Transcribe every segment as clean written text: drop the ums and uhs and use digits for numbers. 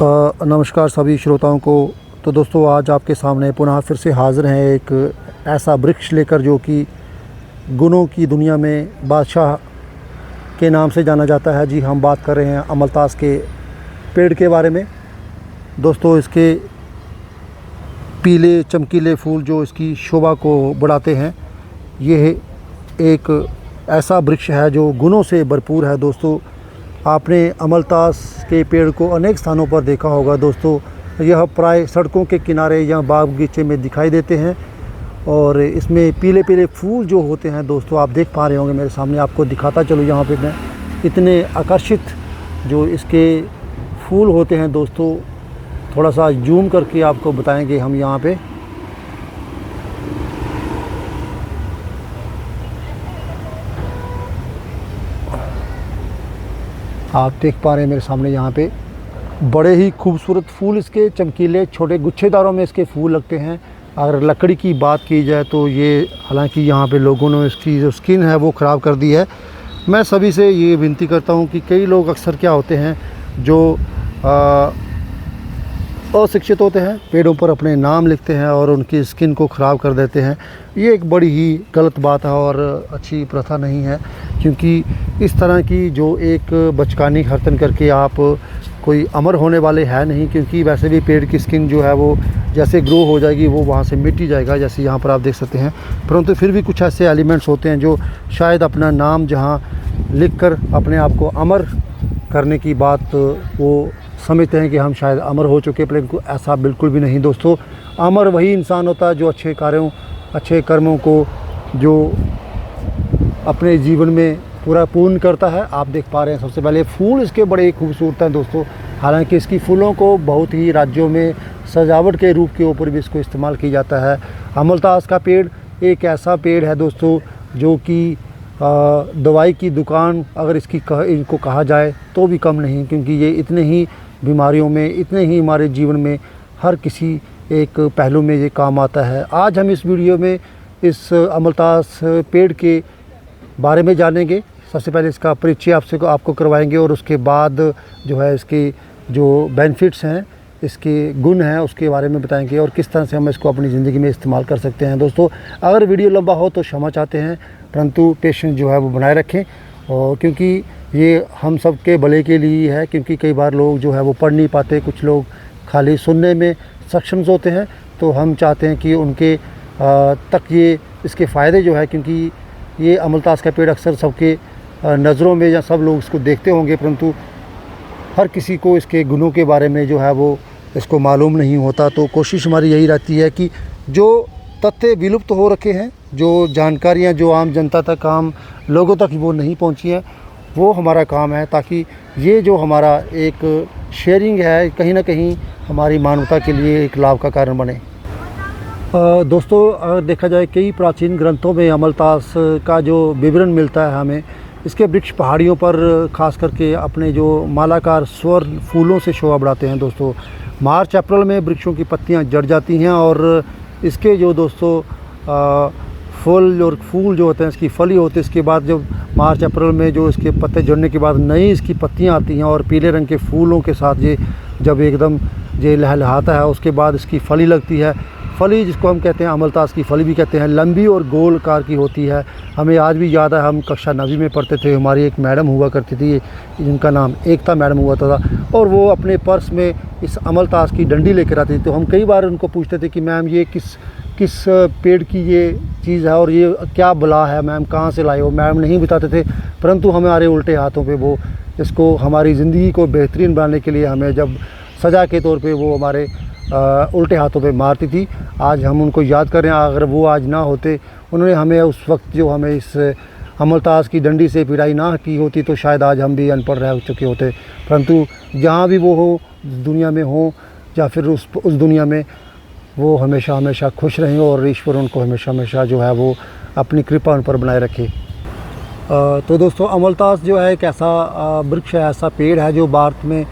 नमस्कार सभी श्रोताओं को। तो दोस्तों आज आपके सामने पुनः फिर से हाज़िर हैं एक ऐसा वृक्ष लेकर जो कि गुणों की दुनिया में बादशाह के नाम से जाना जाता है। जी हम बात कर रहे हैं अमलतास के पेड़ के बारे में। दोस्तों इसके पीले चमकीले फूल जो इसकी शोभा को बढ़ाते हैं, ये एक ऐसा वृक्ष है जो गुणों से भरपूर है। दोस्तों आपने अमलतास के पेड़ को अनेक स्थानों पर देखा होगा। दोस्तों यह प्राय सड़कों के किनारे या बाग बगीचे में दिखाई देते हैं और इसमें पीले पीले फूल जो होते हैं दोस्तों आप देख पा रहे होंगे मेरे सामने। आपको दिखाता चलो यहाँ पे मैं, इतने आकर्षित जो इसके फूल होते हैं दोस्तों, थोड़ा सा जूम करके आपको बताएंगे हम यहाँ पे। आप देख पा रहे हैं मेरे सामने यहाँ पे बड़े ही खूबसूरत फूल, इसके चमकीले छोटे गुच्छेदारों में इसके फूल लगते हैं। अगर लकड़ी की बात की जाए तो ये, हालांकि यहाँ पे लोगों ने इसकी जो स्किन है वो ख़राब कर दी है। मैं सभी से ये विनती करता हूँ कि कई लोग अक्सर क्या होते हैं जो अशिक्षित होते हैं, पेड़ों पर अपने नाम लिखते हैं और उनकी स्किन को ख़राब कर देते हैं। ये एक बड़ी ही गलत बात है और अच्छी प्रथा नहीं है, क्योंकि इस तरह की जो एक बचकानी हरकत करके आप कोई अमर होने वाले हैं नहीं। क्योंकि वैसे भी पेड़ की स्किन जो है वो जैसे ग्रो हो जाएगी वो वहाँ से मिट ही जाएगा, जैसे यहाँ पर आप देख सकते हैं। परंतु फिर भी कुछ ऐसे एलिमेंट्स होते हैं जो शायद अपना नाम जहाँ लिखकर अपने आप को अमर करने की बात वो समझते हैं कि हम शायद अमर हो चुके, परंतु ऐसा बिल्कुल भी नहीं दोस्तों। अमर वही इंसान होता है जो अच्छे कार्यों अच्छे कर्मों को जो अपने जीवन में पूरा पूर्ण करता है। आप देख पा रहे हैं सबसे पहले फूल इसके बड़े ही खूबसूरत हैं दोस्तों। हालांकि इसकी फूलों को बहुत ही राज्यों में सजावट के रूप के ऊपर भी इसको इस्तेमाल किया जाता है। अमलतास का पेड़ एक ऐसा पेड़ है दोस्तों जो कि दवाई की दुकान अगर इनको कहा जाए तो भी कम नहीं, क्योंकि ये इतने ही बीमारियों में, इतने ही हमारे जीवन में हर किसी एक पहलू में ये काम आता है। आज हम इस वीडियो में इस अमलतास पेड़ के बारे में जानेंगे। सबसे पहले इसका परिचय आपको करवाएंगे और उसके बाद जो है इसके जो बेनिफिट्स हैं, इसके गुण हैं, उसके बारे में बताएंगे और किस तरह से हम इसको अपनी ज़िंदगी में इस्तेमाल कर सकते हैं। दोस्तों अगर वीडियो लंबा हो तो क्षमा चाहते हैं, परंतु पेशेंस जो है वो बनाए रखें, और क्योंकि ये हम सब के भले के लिए है। क्योंकि कई बार लोग जो है वो पढ़ नहीं पाते, कुछ लोग खाली सुनने में सक्षम होते हैं, तो हम चाहते हैं कि उनके तक ये इसके फ़ायदे जो है, क्योंकि ये अमलतास का पेड़ अक्सर सबके नज़रों में या सब लोग इसको देखते होंगे, परंतु हर किसी को इसके गुणों के बारे में जो है वो इसको मालूम नहीं होता। तो कोशिश हमारी यही रहती है कि जो तथ्य विलुप्त हो रखे हैं, जो जानकारियाँ जो आम जनता तक, आम लोगों तक वो नहीं पहुँची हैं, वो हमारा काम है, ताकि ये जो हमारा एक शेयरिंग है कहीं ना कहीं हमारी मानवता के लिए एक लाभ का कारण बने। दोस्तों अगर देखा जाए कई प्राचीन ग्रंथों में अमलतास का जो विवरण मिलता है हमें, इसके वृक्ष पहाड़ियों पर खास करके अपने जो मालाकार स्वर्ण फूलों से शोभा बढ़ाते हैं। दोस्तों मार्च अप्रैल में वृक्षों की पत्तियां झड़ जाती हैं और इसके जो दोस्तों फल और फूल जो होते हैं, इसकी फली होती है। इसके बाद जब मार्च अप्रैल में जो इसके पत्ते झड़ने के बाद नई इसकी पत्तियां आती हैं और पीले रंग के फूलों के साथ ये जब एकदम ये लहलहाता है, उसके बाद इसकी फली लगती है। फली जिसको हम कहते हैं अमलतास की फली भी कहते हैं, लंबी और गोल आकार की होती है। हमें आज भी याद है, हम कक्षा 9वीं में पढ़ते थे, हमारी एक मैडम हुआ करती थी जिनका नाम एकता मैडम हुआ था, और वो अपने पर्स में इस अमलतास की डंडी लेकर आती थी। तो हम कई बार उनको पूछते थे कि मैम ये किस पेड़ की ये चीज़ है और ये क्या बला है मैम, कहाँ से लाए हो। मैम नहीं बताते थे, परंतु हमारे उल्टे हाथों पे वो इसको हमारी ज़िंदगी को बेहतरीन बनाने के लिए हमें जब सज़ा के तौर पे वो हमारे उल्टे हाथों पे मारती थी। आज हम उनको याद कर रहे हैं, अगर वो आज ना होते, उन्होंने हमें उस वक्त जो हमें इस अमलतास की डंडी से पिटाई ना की होती, तो शायद आज हम भी अनपढ़ रह चुके होते। परंतु जहाँ भी वो हो, दुनिया में हो या फिर उस दुनिया में, वो हमेशा हमेशा खुश रहें और ईश्वर उनको हमेशा हमेशा जो है वो अपनी कृपा उन पर बनाए रखे। तो दोस्तों अमलतास जो है एक ऐसा वृक्ष है, ऐसा पेड़ है जो भारत में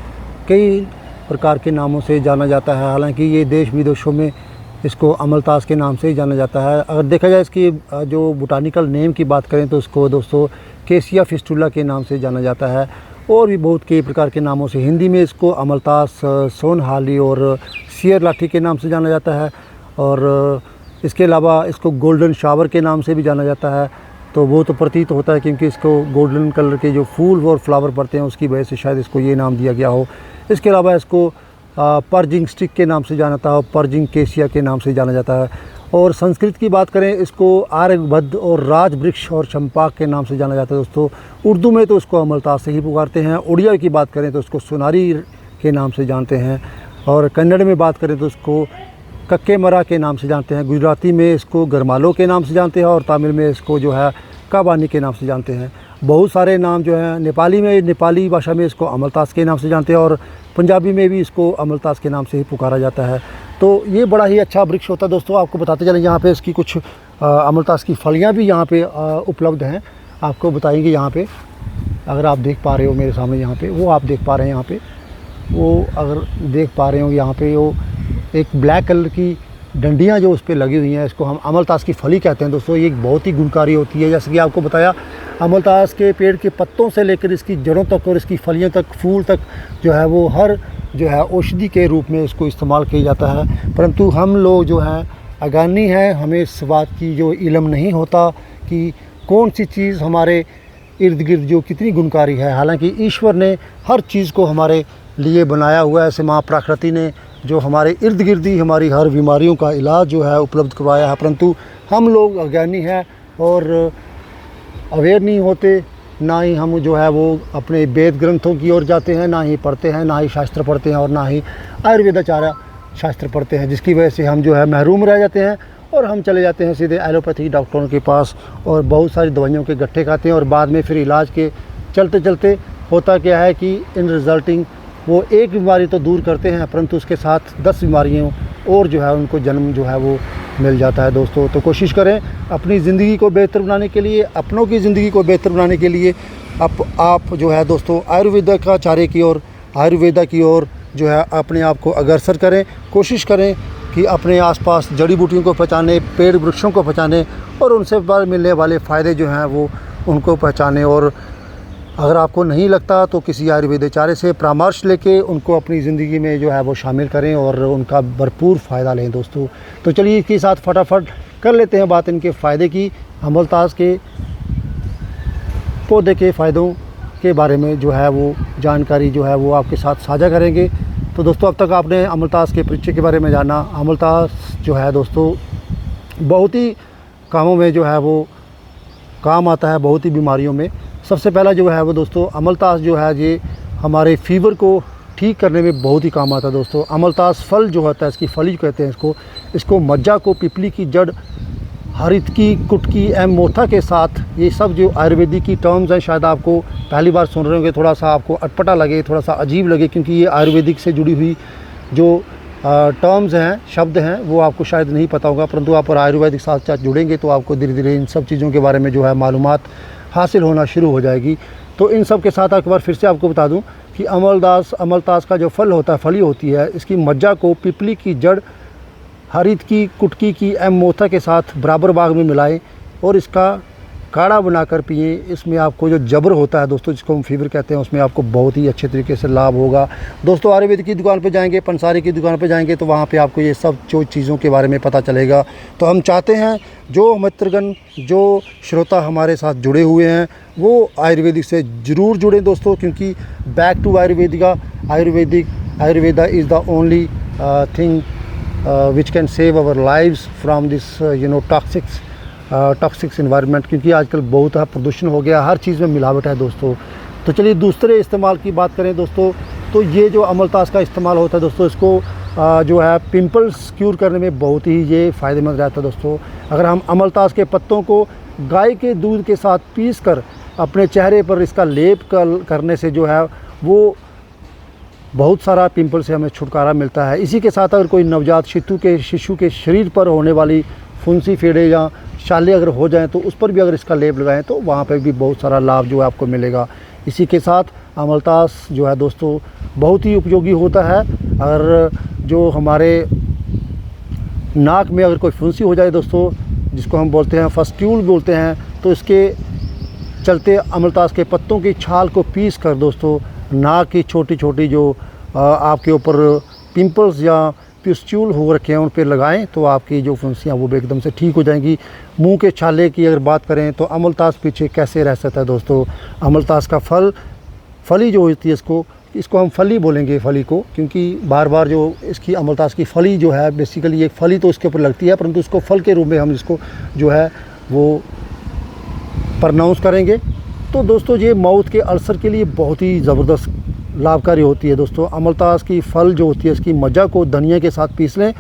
कई प्रकार के नामों से जाना जाता है। हालांकि ये देश विदेशों में इसको अमलतास के नाम से ही जाना जाता है। अगर देखा जाए इसकी जो बोटानिकल नेम की बात करें तो इसको दोस्तों केसिया फिस्टुला के नाम से जाना जाता है। और भी बहुत कई प्रकार के नामों से। हिंदी में इसको अमलतास, सोनहाली और सियर लाठी के नाम से जाना जाता है, और इसके अलावा इसको गोल्डन शावर के नाम से भी जाना जाता है। तो वो तो प्रतीत होता है क्योंकि इसको गोल्डन कलर के जो फूल और फ्लावर पड़ते हैं उसकी वजह से शायद इसको ये नाम दिया गया हो। इसके अलावा इसको पर्जिंग स्टिक के नाम से जाना जाता है, पर्जिंग केसिया के नाम से जाना जाता है। और संस्कृत की बात करें, इसको आर्यभद्द और राजवृक्ष और चंपाक के नाम से जाना जाता है दोस्तों। उर्दू में तो इसको अमलतास से ही पुकारते हैं। उड़िया की बात करें तो इसको सोनारी के नाम से जानते हैं, और कन्नड़ में बात करें तो इसको कक्केमरा के नाम से जानते हैं। गुजराती में इसको गरमालो के नाम से जानते हैं, और तमिल में इसको जो है काबानी के नाम से जानते हैं। बहुत सारे नाम जो हैं नेपाली भाषा में इसको अमलतास के नाम से जानते हैं, और पंजाबी में भी इसको अमलतास के नाम से ही पुकारा जाता है। तो ये बड़ा ही अच्छा वृक्ष होता है दोस्तों। आपको बताते चलें, यहाँ पे इसकी कुछ अमलतास की फलियाँ भी यहाँ पे उपलब्ध हैं। आपको बताएंगे यहाँ पे, अगर आप देख पा रहे हो मेरे सामने, यहाँ पे वो आप देख पा रहे हैं, यहाँ पे वो अगर देख पा रहे हो, यहाँ पे वो एक ब्लैक कलर की डंडियाँ जो उस पर लगी हुई हैं, इसको हम अमलतास की फली कहते हैं दोस्तों। ये एक बहुत ही गुणकारी होती है। जैसे कि आपको बताया, अमलतास के पेड़ के पत्तों से लेकर इसकी जड़ों तक और इसकी फलियों तक, फूल तक जो है वो हर जो है औषधि के रूप में इसको इस्तेमाल किया जाता है। परंतु हम लोग जो हैं अज्ञानी हैं, हमें इस बात की जो इल्म नहीं होता कि कौन सी चीज़ हमारे इर्द गिर्द जो कितनी गुणकारी है। हालांकि ईश्वर ने हर चीज़ को हमारे लिए बनाया हुआ है। ऐसे माँ प्रकृति ने जो हमारे इर्द गिर्द ही हमारी हर बीमारियों का इलाज जो है उपलब्ध करवाया है, परंतु हम लोग अज्ञानी हैं और अवेयर नहीं होते। ना ही हम जो है वो अपने वेद ग्रंथों की ओर जाते हैं, ना ही पढ़ते हैं, ना ही शास्त्र पढ़ते हैं, और ना ही आयुर्वेदाचार्य शास्त्र पढ़ते हैं, जिसकी वजह से हम जो है महरूम रह जाते हैं और हम चले जाते हैं सीधे एलोपैथी डॉक्टरों के पास और बहुत सारी दवाइयों के गट्ठे खाते हैं। और बाद में फिर इलाज के चलते चलते होता क्या है कि इन रिज़ल्टिंग वो एक बीमारी तो दूर करते हैं, परंतु उसके साथ 10 बीमारियों और जो है उनको जन्म जो है वो मिल जाता है दोस्तों। तो कोशिश करें अपनी ज़िंदगी को बेहतर बनाने के लिए, अपनों की ज़िंदगी को बेहतर बनाने के लिए आप जो है दोस्तों आयुर्वेदाचार्य की ओर, आयुर्वेदा की ओर जो है अपने आप को अग्रसर करें। कोशिश करें कि अपने आसपास जड़ी बूटियों को पहचानें, पेड़ वृक्षों को पहचानें और उनसे मिलने वाले फ़ायदे जो हैं वो उनको पहचानें। और अगर आपको नहीं लगता तो किसी आयुर्वेदाचार्य से परामर्श लेके उनको अपनी ज़िंदगी में जो है वो शामिल करें और उनका भरपूर फ़ायदा लें दोस्तों। तो चलिए इसके साथ फटाफट कर लेते हैं बात इनके फ़ायदे की। अमलतास के पौधे के फ़ायदों के बारे में जो है वो जानकारी जो है वो आपके साथ साझा करेंगे। तो दोस्तों अब तक आपने अमलतास के परिचय के बारे में जाना। अमलतास जो है दोस्तों बहुत ही कामों में जो है वो काम आता है, बहुत ही बीमारियों में। सबसे पहला जो है वो दोस्तों अमलतास जो है ये हमारे फीवर को ठीक करने में बहुत ही काम आता है दोस्तों। अमलतास फल जो होता है, इसकी फली कहते हैं इसको मज्जा को, पिपली की जड़, हरित की, कुटकी एवं मोथा के साथ, ये सब जो आयुर्वेदिक की टर्म्स हैं, शायद आपको पहली बार सुन रहे होंगे, थोड़ा सा आपको अटपटा लगे, थोड़ा सा अजीब लगे, क्योंकि ये आयुर्वेदिक से जुड़ी हुई जो टर्म्स हैं, शब्द हैं, वो आपको शायद नहीं पता होगा, परंतु आप आयुर्वेदिक साथ साथ जुड़ेंगे तो आपको धीरे धीरे इन सब चीज़ों के बारे में जो है मालूमात हासिल होना शुरू हो जाएगी। तो इन सब के साथ एक बार फिर से आपको बता दूं कि अमलतास का जो फल होता है, फली होती है, इसकी मज्जा को पिपली की जड़, हरित की, कुटकी की एवं मोथा के साथ बराबर भाग में मिलाएं और इसका काढ़ा बनाकर पिए। इसमें आपको जो जबर होता है दोस्तों, जिसको हम फीवर कहते हैं, उसमें आपको बहुत ही अच्छे तरीके से लाभ होगा दोस्तों। आयुर्वेद की दुकान पे जाएंगे, पंसारी की दुकान पे जाएंगे तो वहाँ पे आपको ये सब जो चीज़ों के बारे में पता चलेगा। तो हम चाहते हैं जो मित्रगण, जो श्रोता हमारे साथ जुड़े हुए हैं वो आयुर्वेदिक से ज़रूर जुड़ें दोस्तों, क्योंकि back to Ayurveda is the only thing which can save our lives from this toxics environment. क्योंकि आजकल बहुत प्रदूषण हो गया, हर चीज़ में मिलावट है दोस्तों। तो चलिए दूसरे इस्तेमाल की बात करें दोस्तों, तो ये जो अमलतास का इस्तेमाल होता है दोस्तों, इसको जो है पिंपल्स क्यूर करने में बहुत ही ये फ़ायदेमंद रहता है दोस्तों। अगर हम अमलतास के पत्तों को गाय के दूध के साथ पीस कर अपने चेहरे पर इसका लेप करने से जो है वो बहुत सारा पिंपल से हमें छुटकारा मिलता है। इसी के साथ अगर कोई नवजात शिशु के शरीर पर होने वाली फुंसी, फेड़े या छाले अगर हो जाएं तो उस पर भी अगर इसका लेप लगाएं तो वहाँ पर भी बहुत सारा लाभ जो है आपको मिलेगा। इसी के साथ अमलतास जो है दोस्तों बहुत ही उपयोगी होता है। अगर जो हमारे नाक में अगर कोई फुंसी हो जाए दोस्तों, जिसको हम बोलते हैं फस्ट्यूल बोलते हैं, तो इसके चलते अमलतास के पत्तों की छाल को पीस कर दोस्तों नाक की छोटी छोटी जो आपके ऊपर पिंपल्स या पिस्ट्यूल हो रखे हैं उन पर लगाएं तो आपकी जो फुंसियाँ वो भी एकदम से ठीक हो जाएंगी। मुंह के छाले की अगर बात करें तो अमलतास पीछे कैसे रह सकता है दोस्तों। अमलतास का फली जो होती है इसको हम फली बोलेंगे, फली को, क्योंकि बार बार जो इसकी अमलतास की फली जो है बेसिकली एक फली तो इसके ऊपर लगती है, परंतु उसको फल के रूप में हम इसको जो है वो प्रनाउंस करेंगे। तो दोस्तों ये माउथ के अल्सर के लिए बहुत ही ज़बरदस्त लाभकारी होती है दोस्तों। अमलतास की फल जो होती है इसकी मज्जा को धनिया के साथ पीस लें,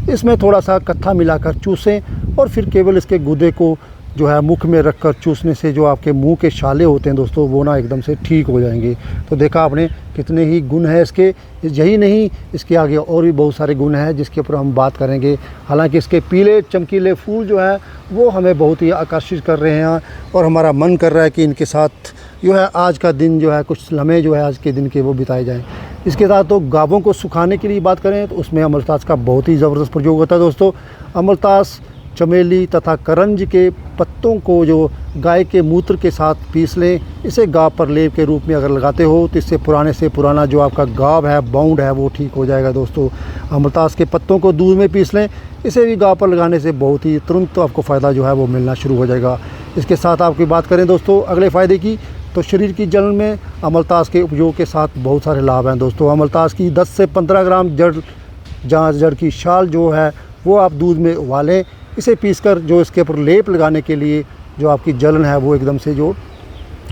इसमें थोड़ा सा कत्था मिलाकर चूसें और फिर केवल इसके गुदे को जो है मुख में रखकर चूसने से जो आपके मुंह के छाले होते हैं दोस्तों वो ना एकदम से ठीक हो जाएंगे। तो देखा आपने कितने ही गुण हैं इसके। यही नहीं, इसके आगे और भी बहुत सारे गुण हैं जिसके ऊपर हम बात करेंगे। हालांकि इसके पीले चमकीले फूल जो है वो हमें बहुत ही आकर्षित कर रहे हैं और हमारा मन कर रहा है कि इनके साथ जो है आज का दिन जो है कुछ लम्हे जो है आज के दिन के वो बिताए जाएँ। इसके साथ तो गाबों को सुखाने के लिए बात करें तो उसमें अमलतास का बहुत ही ज़बरदस्त प्रयोग होता है दोस्तों। अमलतास, चमेली तथा करंज के पत्तों को जो गाय के मूत्र के साथ पीस लें, इसे गाब पर लेप के रूप में अगर लगाते हो तो इससे पुराने से पुराना जो आपका गाब है, बाउंड है, वो ठीक हो जाएगा दोस्तों। अमलतास के पत्तों को दूध में पीस लें, इसे भी गाब पर लगाने से बहुत ही तुरंत तो आपको फ़ायदा जो है वो मिलना शुरू हो जाएगा। इसके साथ आपकी बात करें दोस्तों अगले फ़ायदे की, तो शरीर की जलन में अमलतास के उपयोग के साथ बहुत सारे लाभ हैं दोस्तों। अमलतास की 10 से 15 ग्राम जड़ की छाल जो है वो आप दूध में उबालें, इसे पीसकर जो इसके ऊपर लेप लगाने के लिए जो आपकी जलन है वो एकदम से जो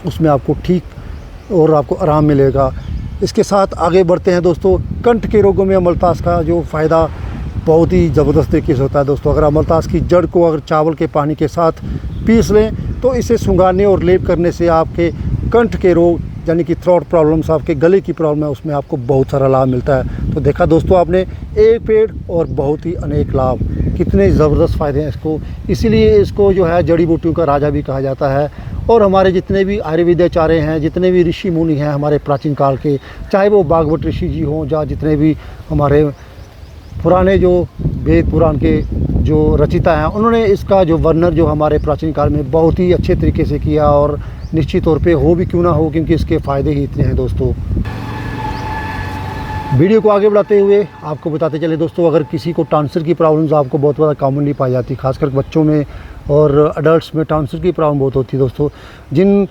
उसमें आपको ठीक और आपको आराम मिलेगा। इसके साथ आगे बढ़ते हैं दोस्तों। कंठ के रोगों में अमलतास का जो फ़ायदा बहुत ही ज़बरदस्त तरीके से होता है दोस्तों। अगर अमलतास की जड़ को अगर चावल के पानी के साथ पीस लें तो इसे सुंघाने और लेप करने से आपके कंठ के रोग यानी कि थ्रोट प्रॉब्लम्स, आपके गले की प्रॉब्लम है, उसमें आपको बहुत सारा लाभ मिलता है। तो देखा दोस्तों आपने, एक पेड़ और बहुत ही अनेक लाभ, कितने ज़बरदस्त फ़ायदे हैं इसको। इसीलिए इसको जो है जड़ी बूटियों का राजा भी कहा जाता है। और हमारे जितने भी आयुर्वेदाचार्य हैं, जितने भी ऋषि मुनि हैं हमारे प्राचीन काल के, चाहे वो भागवत ऋषि जी हों या जितने भी हमारे पुराने जो वेद पुराण के जो रचिता हैं, उन्होंने इसका जो वर्णन जो हमारे प्राचीन काल में बहुत ही अच्छे तरीके से किया और निश्चित तौर पे हो भी क्यों ना हो, क्योंकि इसके फ़ायदे ही इतने हैं दोस्तों। वीडियो को आगे बढ़ाते हुए आपको बताते चले दोस्तों, अगर किसी को टॉन्सिल की प्रॉब्लम्स आपको बहुत ज़्यादा कॉमनली पाई जाती, खासकर बच्चों में और अडल्ट्स में टॉन्सिल की प्रॉब्लम बहुत होती है दोस्तों। जिन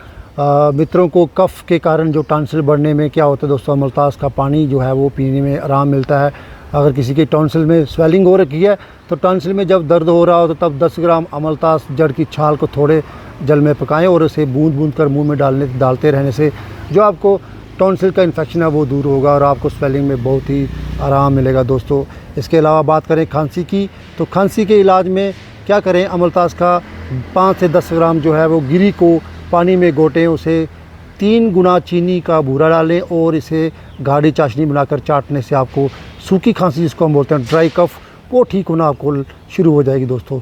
मित्रों को कफ़ के कारण जो टॉन्सिल बढ़ने में क्या होता है दोस्तों, अमलतास का पानी जो है वो पीने में आराम मिलता है। अगर किसी के टॉन्सिल में स्वेलिंग हो रखी है तो टॉन्सिल में जब दर्द हो रहा हो तो तब 10 ग्राम अमलतास जड़ की छाल को थोड़े जल में पकाएं और उसे बूंद बूंद कर मुंह में डालते रहने से जो आपको टॉन्सिल का इन्फेक्शन है वो दूर होगा और आपको स्वेलिंग में बहुत ही आराम मिलेगा दोस्तों। इसके अलावा बात करें खांसी की, तो खांसी के इलाज में क्या करें, अमलतास का 5 से 10 ग्राम जो है वो गिरी को पानी में घोटें, उसे 3 गुना चीनी का बूरा डालें और इसे गाढ़ी चाशनी बनाकर चाटने से आपको सूखी खांसी जिसको हम बोलते हैं ड्राई कफ, वो ठीक होना आपको शुरू हो जाएगी दोस्तों।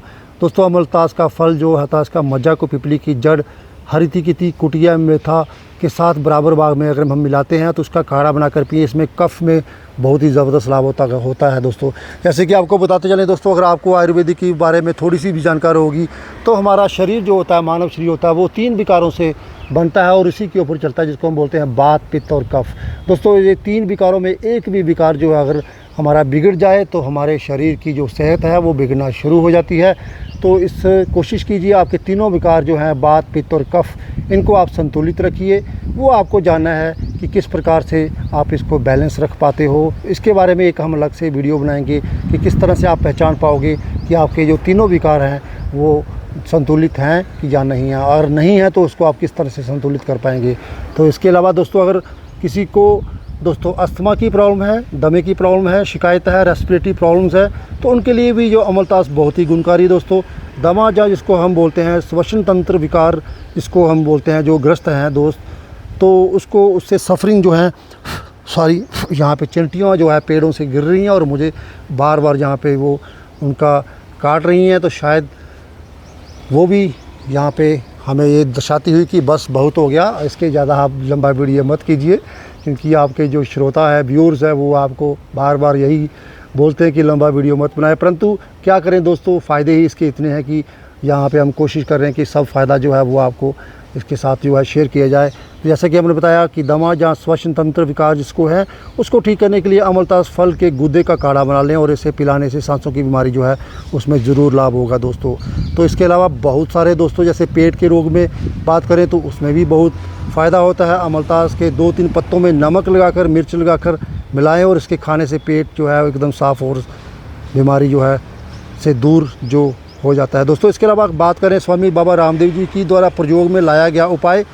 अमलतास का फल जो है इसका मज्जा को पिपली की जड़, हरिती की कुटिया मेथा के साथ बराबर भाग में अगर हम मिलाते हैं तो उसका काढ़ा बनाकर पिए, इसमें कफ में बहुत ही ज़बरदस्त लाभ होता है दोस्तों। जैसे कि आपको बताते चलें दोस्तों, अगर आपको आयुर्वेदिक के बारे में थोड़ी सी भी जानकारी होगी तो हमारा शरीर जो होता है, मानव शरीर होता है, वो 3 विकारों से बनता है और इसी के ऊपर चलता है जिसको हम बोलते हैं बात, पित्त और कफ। दोस्तों ये 3 विकारों में एक भी विकार जो है अगर हमारा बिगड़ जाए तो हमारे शरीर की जो सेहत है वो बिगड़ना शुरू हो जाती है। तो इस कोशिश कीजिए आपके तीनों विकार जो हैं बात, पित्त और कफ, इनको आप संतुलित रखिए। वो आपको जानना है कि किस प्रकार से आप इसको बैलेंस रख पाते हो। इसके बारे में एक हम अलग से वीडियो बनाएंगे कि किस तरह से आप पहचान पाओगे कि आपके जो तीनों विकार हैं वो संतुलित हैं कि या नहीं है, और नहीं है तो उसको आप किस तरह से संतुलित कर पाएंगे। तो इसके अलावा दोस्तों अगर किसी को दोस्तों अस्थमा की प्रॉब्लम है, दमे की प्रॉब्लम है, शिकायत है, रेस्पिरेटरी प्रॉब्लम्स है, तो उनके लिए भी जो अमलतास बहुत ही गुणकारी दोस्तों। दमा या जिसको हम बोलते हैं श्वसन तंत्र विकार जिसको हम बोलते हैं जो ग्रस्त हैं दोस्त, तो उसको उससे सफरिंग जो है यहाँ पे चिंटियाँ जो है पेड़ों से गिर रही हैं और मुझे बार बार यहाँ पे वो उनका काट रही हैं, तो शायद वो भी यहाँ पे हमें ये दर्शाती हुई कि बस बहुत हो गया, इसके ज़्यादा आप लंबा वीडियो मत कीजिए, क्योंकि आपके जो श्रोता है, व्यूअर्स है, वो आपको बार बार यही बोलते हैं कि लंबा वीडियो मत बनाएं। परंतु क्या करें दोस्तों, फ़ायदे ही इसके इतने हैं कि यहाँ पे हम कोशिश कर रहे हैं कि सब फ़ायदा जो है वो आपको इसके साथ जो है शेयर किया जाए। जैसा कि हमने बताया कि दमा या श्वसन तंत्र विकार जिसको है उसको ठीक करने के लिए अमलतास फल के गुदे का काढ़ा बना लें और इसे पिलाने से सांसों की बीमारी जो है उसमें ज़रूर लाभ होगा दोस्तों। तो इसके अलावा बहुत सारे दोस्तों जैसे पेट के रोग में बात करें तो उसमें भी बहुत फ़ायदा होता है। अमलतास के 2-3 पत्तों में नमक लगाकर मिर्च लगाकर मिलाएं और इसके खाने से पेट जो है एकदम साफ़ और बीमारी जो है से दूर जो हो जाता है दोस्तों। इसके अलावा बात करें स्वामी बाबा रामदेव जी की द्वारा प्रयोग में लाया गया उपाय,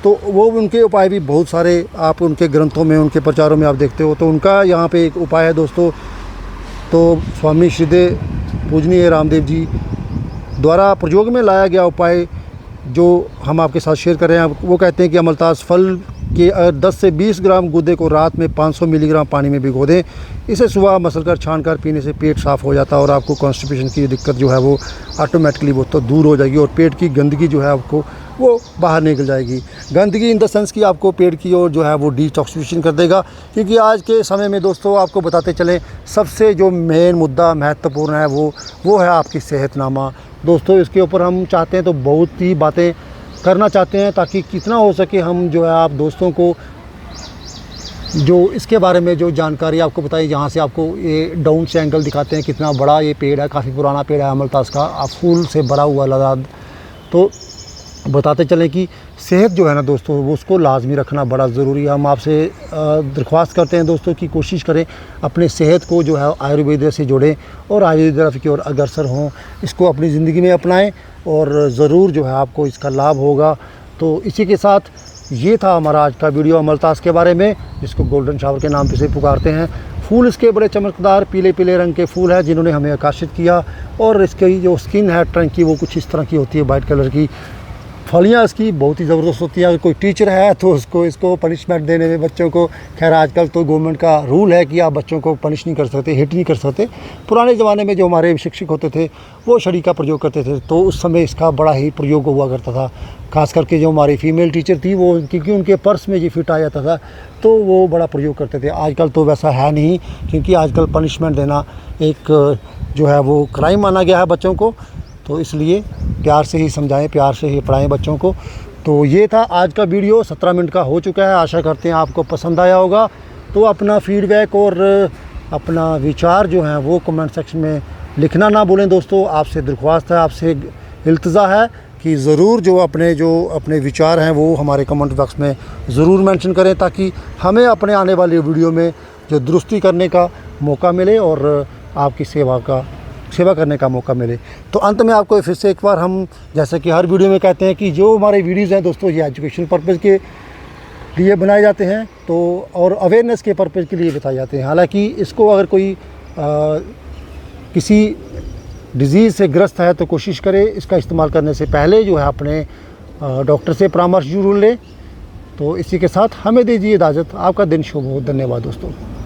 तो वो उनके उपाय भी बहुत सारे आप उनके ग्रंथों में उनके प्रचारों में आप देखते हो। तो उनका यहाँ पे एक उपाय है दोस्तों, तो स्वामी श्रीदेव पूजनीय रामदेव जी द्वारा प्रयोग में लाया गया उपाय जो हम आपके साथ शेयर कर रहे हैं। वो कहते हैं कि अमलतास फल के 10 से 20 ग्राम गुदे को रात में 500 मिलीग्राम पानी में भिगो दें। इसे सुबह मसलकर छानकर पीने से पेट साफ़ हो जाता है और आपको कॉन्स्टिपेशन की दिक्कत जो है वो ऑटोमेटिकली वो तो दूर हो जाएगी और पेट की गंदगी जो है आपको वो बाहर निकल जाएगी। गंदगी इन द सेंस कि आपको पेट की ओर जो है वो डिटॉक्सिफिकेशन कर देगा। क्योंकि आज के समय में दोस्तों आपको बताते चलें सबसे जो मेन मुद्दा महत्वपूर्ण है वो है आपकी सेहतनामा दोस्तों। इसके ऊपर हम चाहते हैं तो बहुत ही बातें करना चाहते हैं ताकि कितना हो सके हम जो है आप दोस्तों को जो इसके बारे में जो जानकारी आपको बताई, जहाँ से आपको ये डाउन से एंगल दिखाते हैं कितना बड़ा ये पेड़ है, काफ़ी पुराना पेड़ है अमलतास का, फूल से भरा हुआ लदा। तो बताते चलें कि सेहत जो है ना दोस्तों वो उसको लाजमी रखना बड़ा ज़रूरी है। हम आपसे दरख्वास्त करते हैं दोस्तों कि कोशिश करें अपने सेहत को जो है आयुर्वेद से जोड़ें और आयुर्वेद की ओर अग्रसर हों, इसको अपनी ज़िंदगी में अपनाएं और ज़रूर जो है आपको इसका लाभ होगा। तो इसी के साथ ये था हमारा आज का वीडियो अमलतास के बारे में, जिसको गोल्डन शावर के नाम से पुकारते हैं। फूल इसके बड़े चमकदार पीले पीले रंग के फूल हैं जिन्होंने हमें आकर्षित किया और इसकी जो स्किन है ट्रंक की वो कुछ इस तरह की होती है, वाइट कलर की। फलियाँ इसकी बहुत ही ज़बरदस्त होती है। अगर कोई टीचर है तो इसको पनिशमेंट देने में बच्चों को, खैर आजकल तो गवर्नमेंट का रूल है कि आप बच्चों को पनिश नहीं कर सकते, हिट नहीं कर सकते। पुराने ज़माने में जो हमारे शिक्षक होते थे वो छड़ी का प्रयोग करते थे, तो उस समय इसका बड़ा ही प्रयोग हुआ करता था। खास करके जो हमारी फीमेल टीचर थी वो क्योंकि उनके पर्स में ये फिट आ जाता था तो वो बड़ा प्रयोग करते थे। आजकल तो वैसा है नहीं, क्योंकि आजकल पनिशमेंट देना एक जो है वो क्राइम माना गया है बच्चों को। तो इसलिए प्यार से ही समझाएं, प्यार से ही पढ़ाएं बच्चों को। तो ये था आज का वीडियो, 17 मिनट का हो चुका है। आशा करते हैं आपको पसंद आया होगा। तो अपना फीडबैक और अपना विचार जो हैं वो कमेंट सेक्शन में लिखना ना भूलें दोस्तों। आपसे दरख्वास्त है, आपसे इल्तिजा है कि ज़रूर जो अपने विचार हैं वो हमारे कमेंट बॉक्स में ज़रूर मेंशन करें ताकि हमें अपने आने वाली वीडियो में जो दुरुस्ती करने का मौका मिले और आपकी सेवा करने का मौका मिले। तो अंत में आपको फिर से एक बार हम जैसे कि हर वीडियो में कहते हैं कि जो हमारे वीडियोज़ हैं दोस्तों ये एजुकेशन पर्पज़ के लिए बनाए जाते हैं तो और अवेयरनेस के पर्पज़ के लिए बताए जाते हैं। हालांकि इसको अगर कोई किसी डिज़ीज़ से ग्रस्त है तो कोशिश करें इसका इस्तेमाल करने से पहले जो है अपने डॉक्टर से परामर्श जरूर लें। तो इसी के साथ हमें दीजिए इजाज़त। आपका दिन शुभ हो। धन्यवाद दोस्तों।